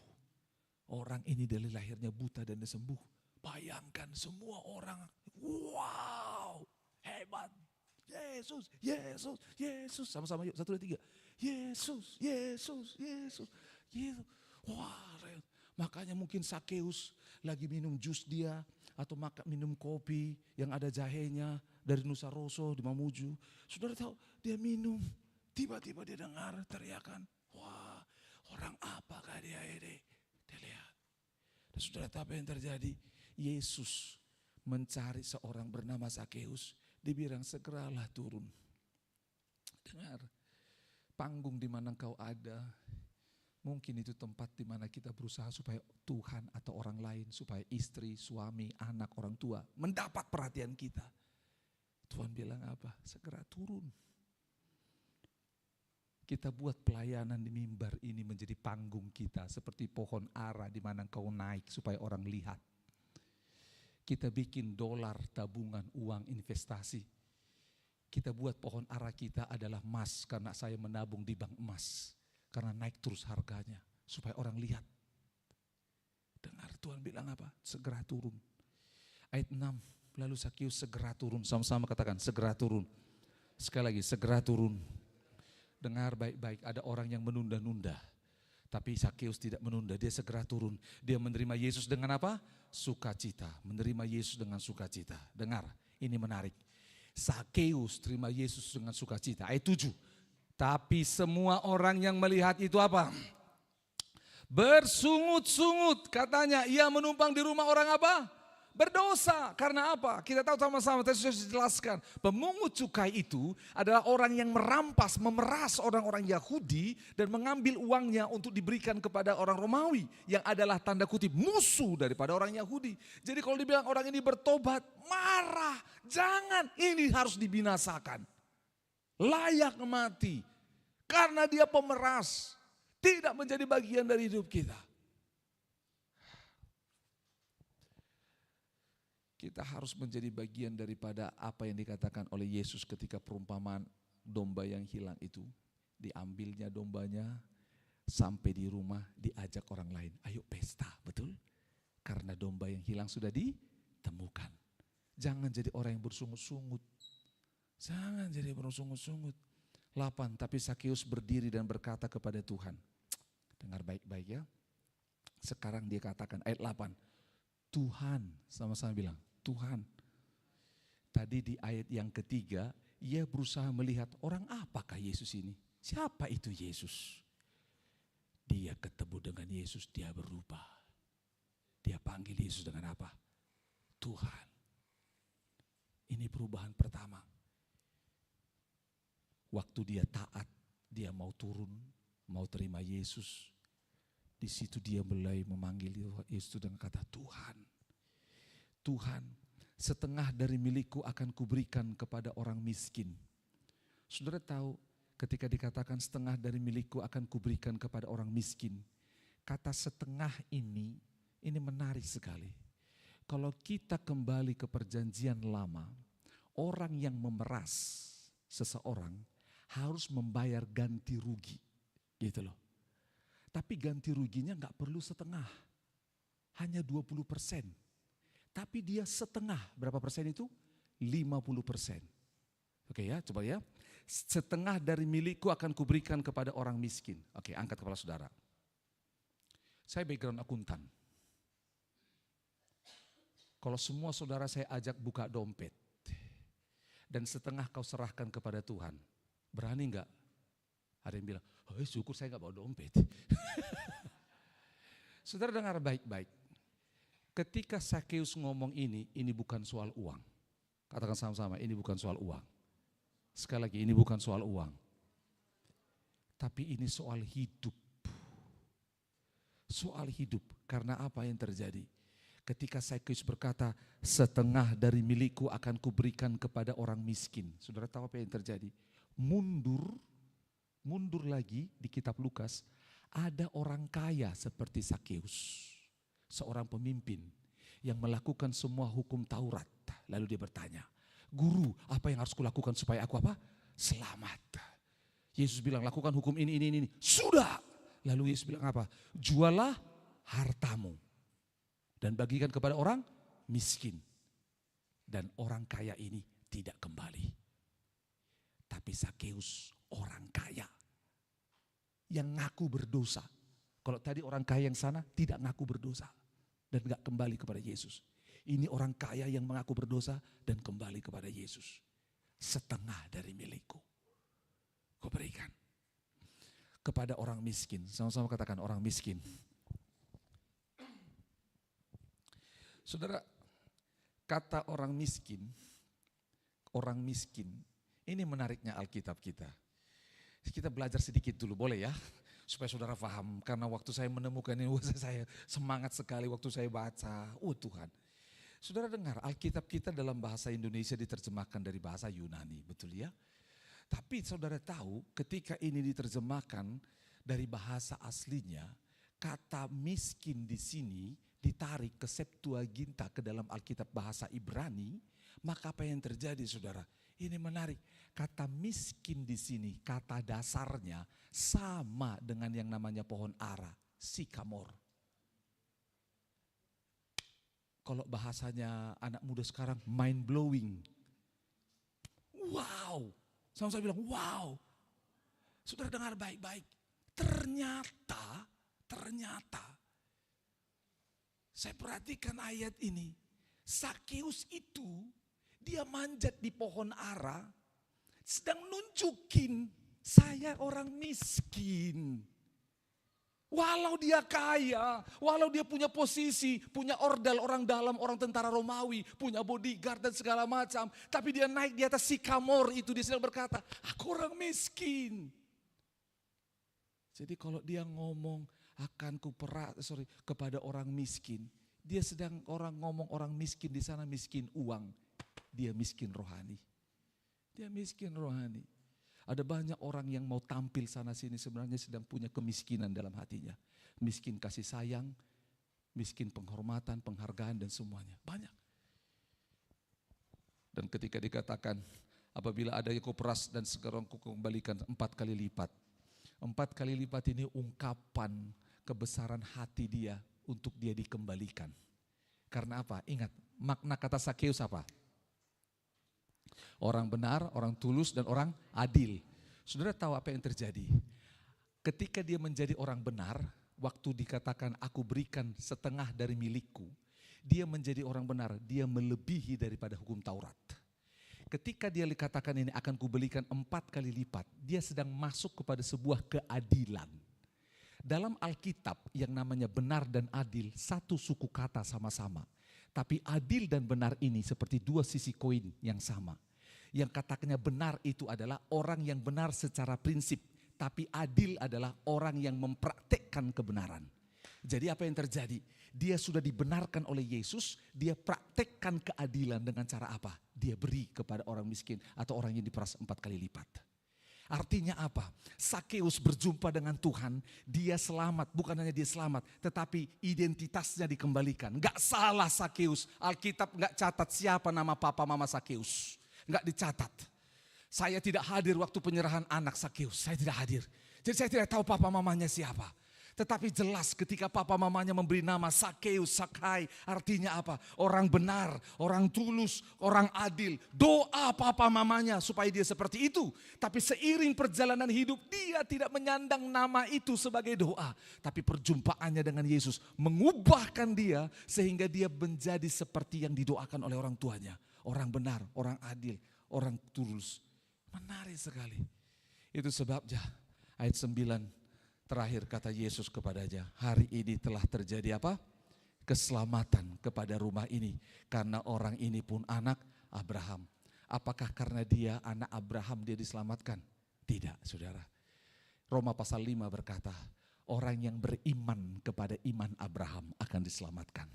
Orang ini dari lahirnya buta dan dia sembuh. Bayangkan semua orang, wow, Hebat. Yesus, Yesus, Yesus. Sama-sama yuk, 1, 2, 3. Yesus, Yesus, Yesus, Yesus. Wah, makanya mungkin Sakeus lagi minum jus dia, atau minum kopi yang ada jahenya dari Nusa Rosso di Mamuju. Saudara tahu, dia minum, tiba-tiba dia dengar teriakan. Wah, orang apakah dia ini? Dia lihat. Dan saudara tahu apa yang terjadi? Yesus mencari seorang bernama Sakeus. Dia bilang, segeralah turun. Dengar, panggung di mana engkau ada, mungkin itu tempat di mana kita berusaha supaya Tuhan atau orang lain, supaya istri, suami, anak, orang tua mendapat perhatian kita. Tuhan bilang apa? Segera turun. Kita buat pelayanan di mimbar ini menjadi panggung kita, seperti pohon ara di mana engkau naik supaya orang lihat. Kita bikin dolar, tabungan, uang, investasi. Kita buat pohon ara kita adalah emas, karena saya menabung di bank emas. Karena naik terus harganya, supaya orang lihat. Dengar Tuhan bilang apa? Segera turun. Ayat 6, lalu Sakeus segera turun. Sama-sama katakan, segera turun. Sekali lagi, segera turun. Dengar baik-baik, ada orang yang menunda-nunda. Tapi Sakeus tidak menunda, dia segera turun. Dia menerima Yesus dengan apa? Sukacita. Menerima Yesus dengan sukacita. Dengar, ini menarik. Sakeus terima Yesus dengan sukacita. Ayat 7. Tapi semua orang yang melihat itu apa? Bersungut-sungut. Katanya, ia menumpang di rumah orang apa? Berdosa. Karena apa? Kita tahu sama-sama, tadi sudah dijelaskan. Pemungut cukai itu adalah orang yang merampas, memeras orang-orang Yahudi dan mengambil uangnya untuk diberikan kepada orang Romawi yang adalah tanda kutip musuh daripada orang Yahudi. Jadi kalau dibilang orang ini bertobat, marah. Jangan, ini harus dibinasakan. Layak mati. Karena dia pemeras. Tidak menjadi bagian dari hidup kita. Kita harus menjadi bagian daripada apa yang dikatakan oleh Yesus ketika perumpamaan domba yang hilang itu. Diambilnya dombanya, sampai di rumah diajak orang lain. Ayo pesta, betul? Karena domba yang hilang sudah ditemukan. Jangan jadi orang yang bersungut-sungut. Jangan jadi bersungut-sungut. 8, tapi Sakeus berdiri dan berkata kepada Tuhan. Dengar baik-baik ya. Sekarang dia katakan ayat 8. Tuhan, sama-sama bilang, Tuhan. Tadi di ayat yang ketiga, ia berusaha melihat orang apakah Yesus ini? Siapa itu Yesus? Dia ketemu dengan Yesus, dia berubah. Dia panggil Yesus dengan apa? Tuhan. Ini perubahan pertama. Waktu dia taat, dia mau turun, mau terima Yesus. Di situ dia mulai memanggil Yesus dengan kata Tuhan. Tuhan, setengah dari milikku akan kuberikan kepada orang miskin. Saudara tahu ketika dikatakan setengah dari milikku akan kuberikan kepada orang miskin. Kata setengah ini menarik sekali. Kalau kita kembali ke perjanjian lama, orang yang memeras seseorang harus membayar ganti rugi. Gitu loh. Tapi ganti ruginya gak perlu setengah. Hanya 20%. Tapi dia setengah, berapa persen itu? 50%. Oke ya, coba ya. Setengah dari milikku akan kuberikan kepada orang miskin. Oke, angkat kepala saudara. Saya background akuntan. Kalau semua saudara saya ajak buka dompet. Dan setengah kau serahkan kepada Tuhan. Berani gak? Ada yang bilang, oh syukur saya gak bawa dompet. Saudara dengar baik-baik. Ketika Sakeus ngomong ini bukan soal uang. Katakan sama-sama, ini bukan soal uang. Sekali lagi, ini bukan soal uang. Tapi ini soal hidup. Soal hidup, karena apa yang terjadi? Ketika Sakeus berkata, setengah dari milikku akan kuberikan kepada orang miskin. Saudara tahu apa yang terjadi? Mundur lagi di kitab Lukas, ada orang kaya seperti Sakeus. Seorang pemimpin yang melakukan semua hukum Taurat. Lalu dia bertanya, Guru, apa yang harus kulakukan supaya aku apa? Selamat. Yesus bilang, lakukan hukum ini. Sudah. Lalu Yesus bilang apa? Jualah hartamu dan bagikan kepada orang miskin. Dan orang kaya ini tidak kembali. Tapi Zakeus orang kaya yang ngaku berdosa. Kalau tadi orang kaya yang sana tidak ngaku berdosa dan gak kembali kepada Yesus. Ini orang kaya yang mengaku berdosa dan kembali kepada Yesus. Setengah dari milikku kau berikan kepada orang miskin. Sama-sama katakan orang miskin. Saudara, kata orang miskin ini menariknya Alkitab kita. Kita belajar sedikit dulu boleh ya, supaya saudara paham. Karena waktu saya menemukan ini, saya semangat sekali waktu saya baca. Oh Tuhan. Saudara dengar, Alkitab kita dalam bahasa Indonesia diterjemahkan dari bahasa Yunani, betul ya? Tapi saudara tahu ketika ini diterjemahkan dari bahasa aslinya, kata miskin di sini ditarik ke Septuaginta ke dalam Alkitab bahasa Ibrani, maka apa yang terjadi saudara? Ini menarik, kata miskin di sini, kata dasarnya sama dengan yang namanya pohon ara, sikamor. Kalau bahasanya anak muda sekarang, mind blowing. Wow, sama-sama bilang wow. Saudara dengar baik-baik, ternyata saya perhatikan ayat ini, Zakeus itu dia manjat di pohon ara, sedang nunjukin saya orang miskin. Walau dia kaya, walau dia punya posisi, punya ordal orang dalam, orang tentara Romawi, punya bodyguard dan segala macam. Tapi dia naik di atas sikamor itu, dia sedang berkata, aku orang miskin. Jadi kalau dia ngomong akan kepada orang miskin, dia sedang ngomong orang miskin di sana miskin uang, dia miskin rohani. Dia miskin rohani. Ada banyak orang yang mau tampil sana sini sebenarnya sedang punya kemiskinan dalam hatinya. Miskin kasih sayang, miskin penghormatan, penghargaan dan semuanya. Banyak. Dan ketika dikatakan apabila ada yang kau peras dan sekarang kau kembalikan 4 kali lipat. 4 kali lipat ini ungkapan kebesaran hati dia untuk dia dikembalikan. Karena apa? Ingat, makna kata Zakeus apa? Orang benar, orang tulus, dan orang adil. Saudara tahu apa yang terjadi? Ketika dia menjadi orang benar, waktu dikatakan aku berikan setengah dari milikku, dia menjadi orang benar, dia melebihi daripada hukum Taurat. Ketika dia dikatakan ini akan kubelikan 4 kali lipat, dia sedang masuk kepada sebuah keadilan. Dalam Alkitab yang namanya benar dan adil, satu suku kata sama-sama. Tapi adil dan benar ini seperti dua sisi koin yang sama. Yang katakannya benar itu adalah orang yang benar secara prinsip. Tapi adil adalah orang yang mempraktekkan kebenaran. Jadi apa yang terjadi? Dia sudah dibenarkan oleh Yesus, dia praktekkan keadilan dengan cara apa? Dia beri kepada orang miskin atau orang yang diperas 4 kali lipat. Artinya apa? Zakeus berjumpa dengan Tuhan, dia selamat, bukan hanya dia selamat, tetapi identitasnya dikembalikan. Gak salah Zakeus, Alkitab gak catat siapa nama papa mama Zakeus. Gak dicatat. Saya tidak hadir waktu penyerahan anak Zakeus, saya tidak hadir. Jadi saya tidak tahu papa mamanya siapa. Tetapi jelas ketika papa mamanya memberi nama Zakeus, Zakai, artinya apa? Orang benar, orang tulus, orang adil. Doa papa mamanya supaya dia seperti itu. Tapi seiring perjalanan hidup dia tidak menyandang nama itu sebagai doa. Tapi perjumpaannya dengan Yesus mengubahkan dia sehingga dia menjadi seperti yang didoakan oleh orang tuanya. Orang benar, orang adil, orang tulus. Menarik sekali. Itu sebabnya ayat 9. Terakhir kata Yesus kepadanya, hari ini telah terjadi apa? Keselamatan kepada rumah ini. Karena orang ini pun anak Abraham. Apakah karena dia anak Abraham dia diselamatkan? Tidak saudara. Roma pasal 5 berkata, orang yang beriman kepada iman Abraham akan diselamatkan.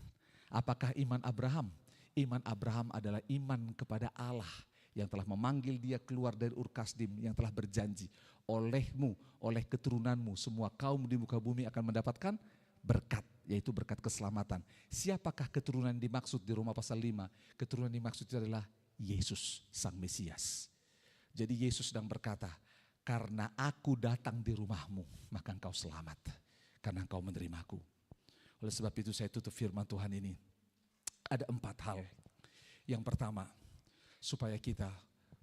Apakah iman Abraham? Iman Abraham adalah iman kepada Allah yang telah memanggil dia keluar dari Ur Kasdim, yang telah berjanji olehmu, oleh keturunanmu semua kaum di muka bumi akan mendapatkan berkat, yaitu berkat keselamatan. Siapakah keturunan dimaksud di Roma pasal 5? Keturunan dimaksud itu adalah Yesus sang Mesias. Jadi Yesus sedang berkata, karena aku datang di rumahmu maka engkau selamat, karena engkau menerimaku. Oleh sebab itu saya tutup firman Tuhan ini. Ada 4 hal. Yang pertama, supaya kita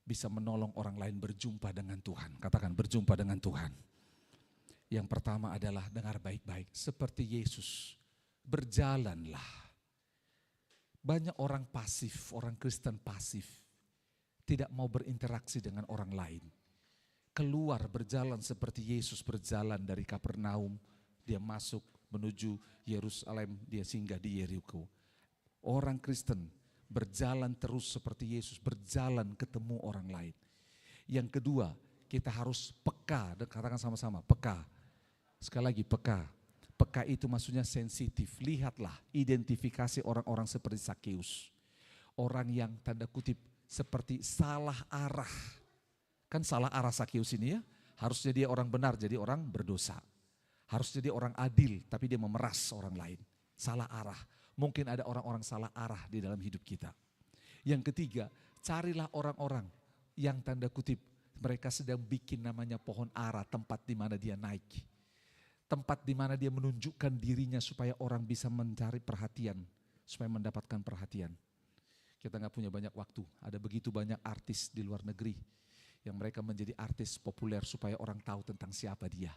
bisa menolong orang lain berjumpa dengan Tuhan. Katakan berjumpa dengan Tuhan. Yang pertama adalah dengar baik-baik. Seperti Yesus, berjalanlah. Banyak orang pasif, orang Kristen pasif. Tidak mau berinteraksi dengan orang lain. Keluar berjalan seperti Yesus berjalan dari Kapernaum. Dia masuk menuju Yerusalem, dia singgah di Yeriko. Orang Kristen berjalan terus seperti Yesus, berjalan ketemu orang lain. Yang kedua, kita harus peka, katakan sama-sama, peka. Sekali lagi peka. Peka itu maksudnya sensitif. Lihatlah, identifikasi orang-orang seperti Sakeus. Orang yang tanda kutip seperti salah arah. Kan salah arah Sakeus ini ya. Harusnya dia orang benar, jadi orang berdosa. Harusnya dia orang adil, tapi dia memeras orang lain. Salah arah. Mungkin ada orang-orang salah arah di dalam hidup kita. Yang ketiga, carilah orang-orang yang tanda kutip mereka sedang bikin namanya pohon ara, tempat di mana dia naik. Tempat di mana dia menunjukkan dirinya supaya orang bisa mencari perhatian, supaya mendapatkan perhatian. Kita gak punya banyak waktu, ada begitu banyak artis di luar negeri yang mereka menjadi artis populer supaya orang tahu tentang siapa dia.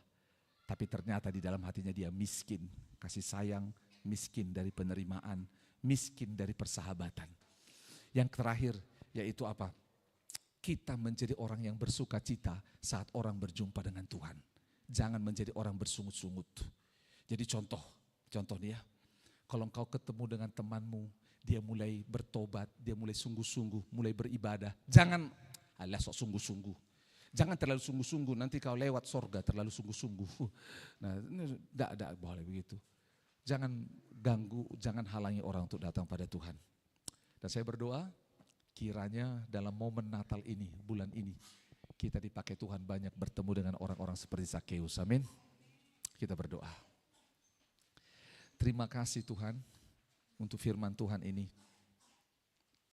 Tapi ternyata di dalam hatinya dia miskin, kasih sayang, miskin dari penerimaan, miskin dari persahabatan. Yang terakhir yaitu apa? Kita menjadi orang yang bersuka cita saat orang berjumpa dengan Tuhan. Jangan menjadi orang bersungut-sungut. Jadi contoh nih ya. Kalau engkau ketemu dengan temanmu, dia mulai bertobat, dia mulai sungguh-sungguh, mulai beribadah. Jangan, sok sungguh-sungguh. Jangan terlalu sungguh-sungguh, nanti kau lewat sorga terlalu sungguh-sungguh. Nah, tidak boleh begitu. Jangan ganggu, jangan halangi orang untuk datang pada Tuhan. Dan saya berdoa, kiranya dalam momen Natal ini, bulan ini, kita dipakai Tuhan banyak bertemu dengan orang-orang seperti Sakeus. Amin. Kita berdoa. Terima kasih Tuhan untuk firman Tuhan ini.